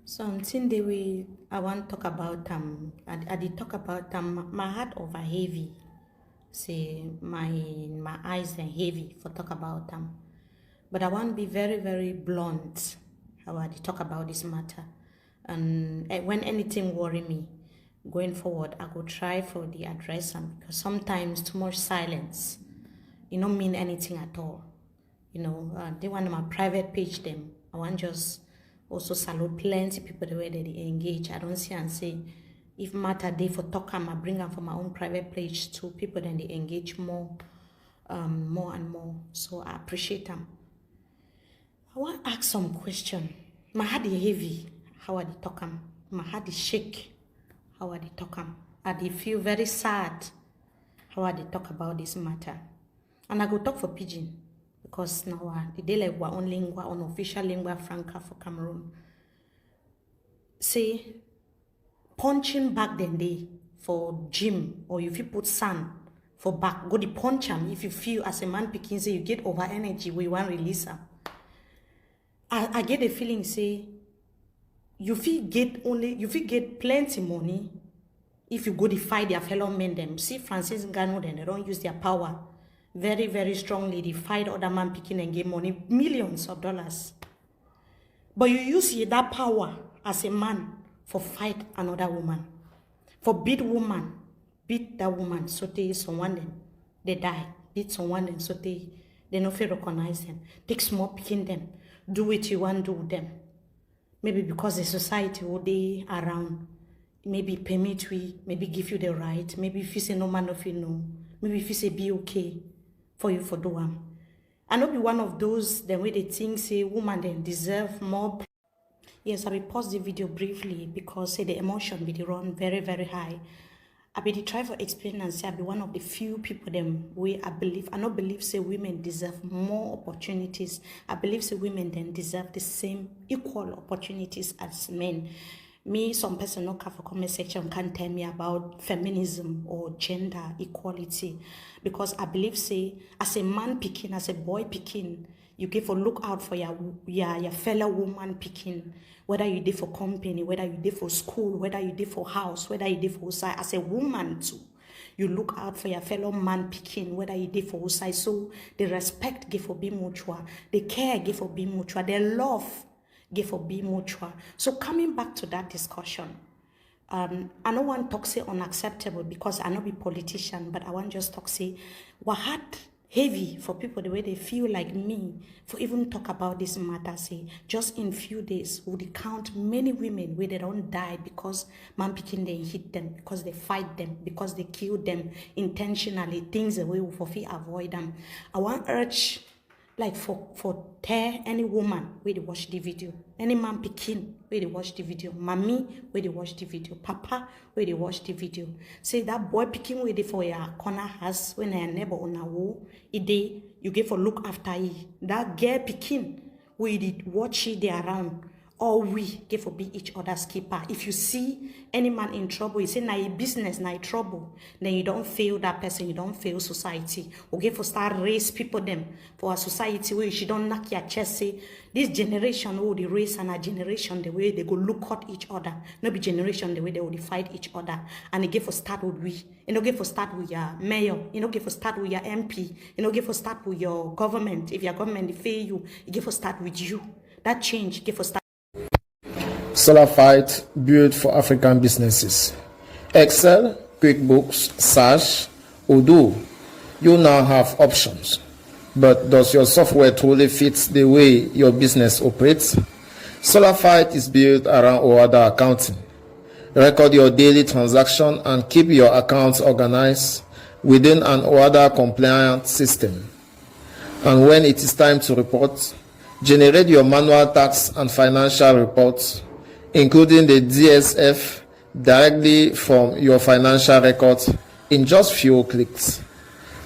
Something the way I want talk about I did talk about my heart over heavy. Say my eyes are heavy for talk about but I want to be very blunt how I did talk about this matter. And when anything worry me going forward, I go try for the address because sometimes too much silence, it don't mean anything at all. They want my private page them. I want just also salute plenty people the way that they engage. I don't see and say if matter they for talk I bring them for my own private page to people then they engage more and more. So I appreciate them. I want to ask some question. My heart is heavy. How are they talk am? My heart is shake. How are they talk am? I dey feel very sad. How are they talk about this matter? And I go talk for pidgin. Because now the day like our own lingua, unofficial lingua franca for Cameroon. Say punching back then day for gym or if you put sand for back, go the punch am if you feel as a man picking say you get over energy we want release am. I get the feeling say you feel get plenty money if you go to fight their fellow men them. See Francis Ngannou then they don't use their power. Very strongly, they fight other man picking and get money, millions of dollars. But you use that power as a man for fight another woman. For beat that woman, so they someone then, they die. Beat someone then, so they no feel recognize them. Take small picking them. Do what you want to do with them. Maybe because the society will they around. Maybe permit we, maybe give you the right. Maybe if you say no man of you know. Maybe if you say be okay. For you for do am. I not be one of those the way they think say woman then deserve more. Yes, I will pause the video briefly because say the emotion be the run very high. I be try for explain and say I be one of the few people them way I not believe say women deserve more opportunities. I believe say women then deserve the same equal opportunities as men. Me, some person no for comment section can tell me about feminism or gender equality because I believe say as a man picking, as a boy picking, you give a look out for your fellow woman picking, whether you did for company, whether you did for school, whether you did for house, whether you did for side, as a woman too. You look out for your fellow man picking, whether you did for side. So the respect give for be mutual, the care give for be mutual, the love give for be mutual. So coming back to that discussion, I don't want to talk say unacceptable because I not be politician, but I want just talk say what heart heavy for people the way they feel like me for even talk about this matter. Say just in few days would count many women where they don't die because man picking they hit them, because they fight them, because they kill them intentionally, things the way we for avoid them. I want urge like for tear any woman where they watch the video, any man picking where they watch the video, mommy where they watch the video, papa where they watch the video. Say that boy picking where they for your corner house when a neighbor on a wall, you get for look after ye. That girl picking where they watch it they around. Or we get for be each other's keeper. If you see any man in trouble, you say na your business, na your trouble, then you don't fail that person, you don't fail society. Or get for start raise people them for a society where you don't knock your chest say this generation will the race and a generation the way they go look at each other. No be generation the way they will fight each other. And you get for start with we. You know get for start with your mayor. You know get for start with your MP. You know get for start with your government. If your government fail you, you get for start with you. That change get for start. Solafide built for African businesses. Excel, QuickBooks, Sage, Odoo. You now have options. But does your software truly fit the way your business operates? Solafide is built around OADA accounting. Record your daily transaction and keep your accounts organized within an OADA compliant system. And when it is time to report, generate your manual tax and financial reports, including the DSF, directly from your financial records in just few clicks.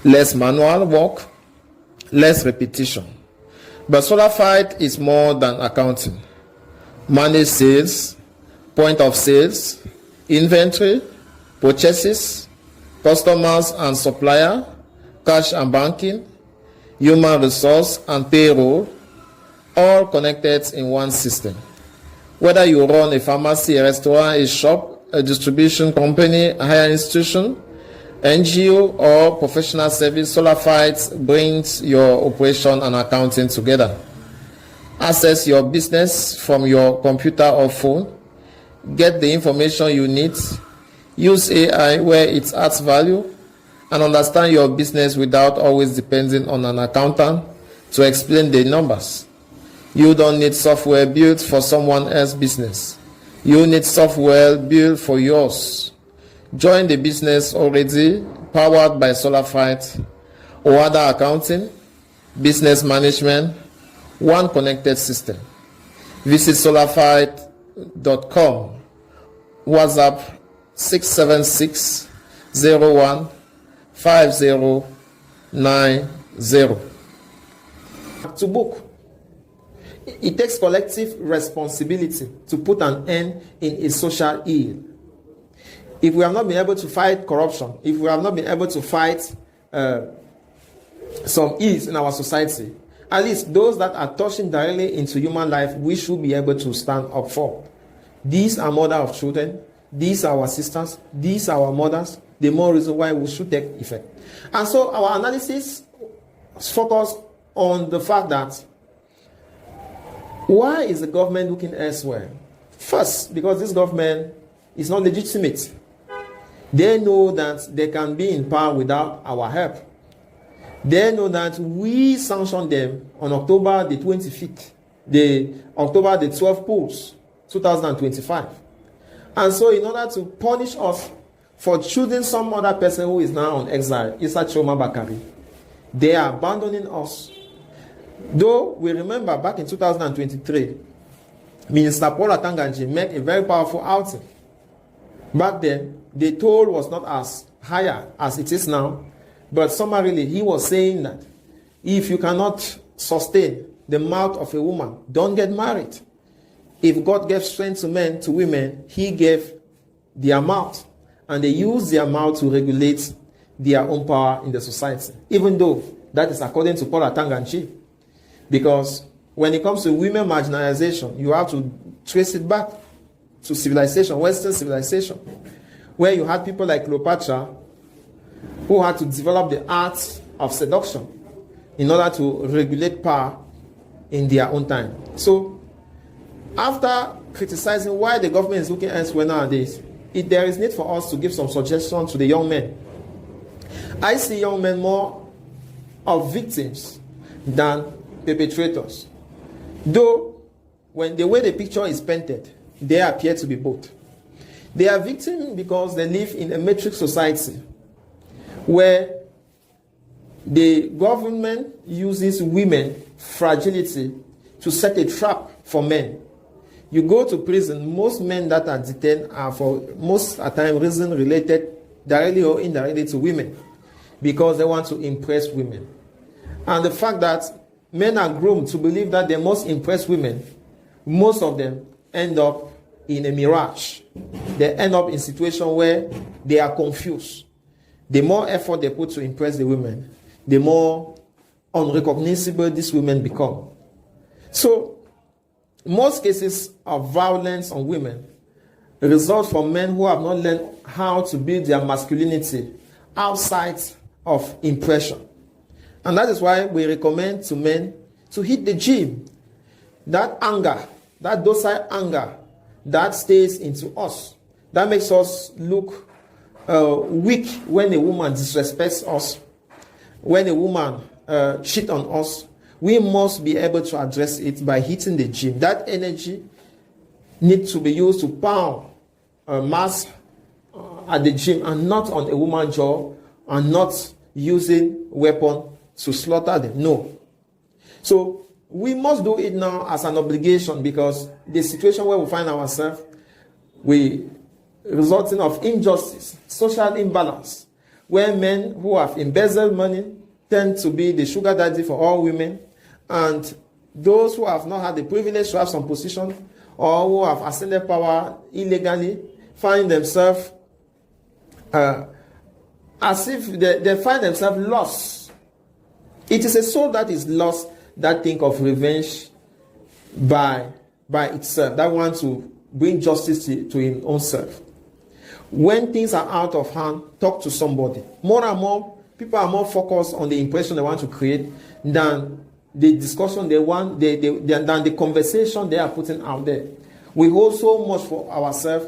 Less manual work, less repetition. But Solafide is more than accounting. Manage sales, point of sales, inventory, purchases, customers and supplier, cash and banking, human resource and payroll, all connected in one system. Whether you run a pharmacy, a restaurant, a shop, a distribution company, a higher institution, NGO, or professional service, Solafide brings your operation and accounting together. Access your business from your computer or phone. Get the information you need. Use AI where it adds value, and understand your business without always depending on an accountant to explain the numbers. You don't need software built for someone else's business. You need software built for yours. Join the business already powered by Solafide or other accounting, business management, one connected system. Visit solafide.com. WhatsApp 676 01 5090. To book. It takes collective responsibility to put an end in a social ill. If we have not been able to fight corruption, if we have not been able to fight some ills in our society, at least those that are touching directly into human life, we should be able to stand up for. These are mothers of children. These are our sisters. These are our mothers. The more reason why we should take effect. And so our analysis focus on the fact that why is the government looking elsewhere? First, because this government is not legitimate. They know that they can be in power without our help. They know that we sanctioned them on October the 25th, October the 12th polls, 2025. And so in order to punish us for choosing some other person who is now on exile, Issa Choma Bakari, they are abandoning us. Though we remember back in 2023, Minister Paul Atanganji made a very powerful outing. Back then, the toll was not as higher as it is now, but summarily, he was saying that if you cannot sustain the mouth of a woman, don't get married. If God gave strength to men, to women, he gave their mouth, and they use their mouth to regulate their own power in the society, even though that is according to Paul Atanganji. Because when it comes to women marginalization, you have to trace it back to civilization, Western civilization, where you had people like Cleopatra who had to develop the art of seduction in order to regulate power in their own time. So, after criticizing why the government is looking elsewhere nowadays, there is need for us to give some suggestions to the young men. I see young men more of victims than perpetrators. Though, when the way the picture is painted, they appear to be both. They are victims because they live in a matrix society where the government uses women's fragility to set a trap for men. You go to prison, most men that are detained are for most of the time reason related directly or indirectly to women, because they want to impress women. And the fact that men are groomed to believe that they must impress women, most of them end up in a mirage. They end up in a situation where they are confused. The more effort they put to impress the women, the more unrecognizable these women become. So, most cases of violence on women result from men who have not learned how to build their masculinity outside of impression. And that is why we recommend to men to hit the gym. That anger, that docile anger, that stays into us. That makes us look weak when a woman disrespects us, when a woman cheats on us. We must be able to address it by hitting the gym. That energy needs to be used to pound mass at the gym and not on a woman's jaw, and not using weapon to slaughter them. No. So we must do it now as an obligation, because the situation where we find ourselves, resulting of injustice, social imbalance, where men who have embezzled money tend to be the sugar daddy for all women, and those who have not had the privilege to have some position or who have ascended power illegally find themselves as if they find themselves lost. It is a soul that is lost that think of revenge by by itself, that wants to bring justice to his own self. When things are out of hand, talk to somebody. More and more, people are more focused on the impression they want to create than the discussion they want, than the conversation they are putting out there. We hold so much for ourselves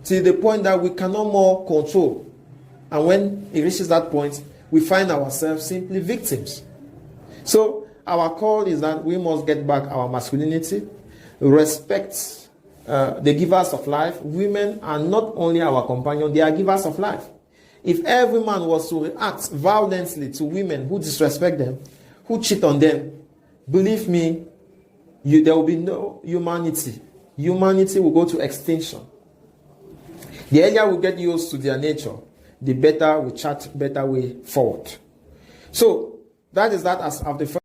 to the point that we cannot more control. And when it reaches that point, we find ourselves simply victims. So our call is that we must get back our masculinity, respect the givers of life. Women are not only our companions, they are givers of life. If every man was to react violently to women who disrespect them, who cheat on them, believe me, there will be no humanity. Humanity will go to extinction. The earlier we get used to their nature, the better we chart better way forward. So that is that as of the first.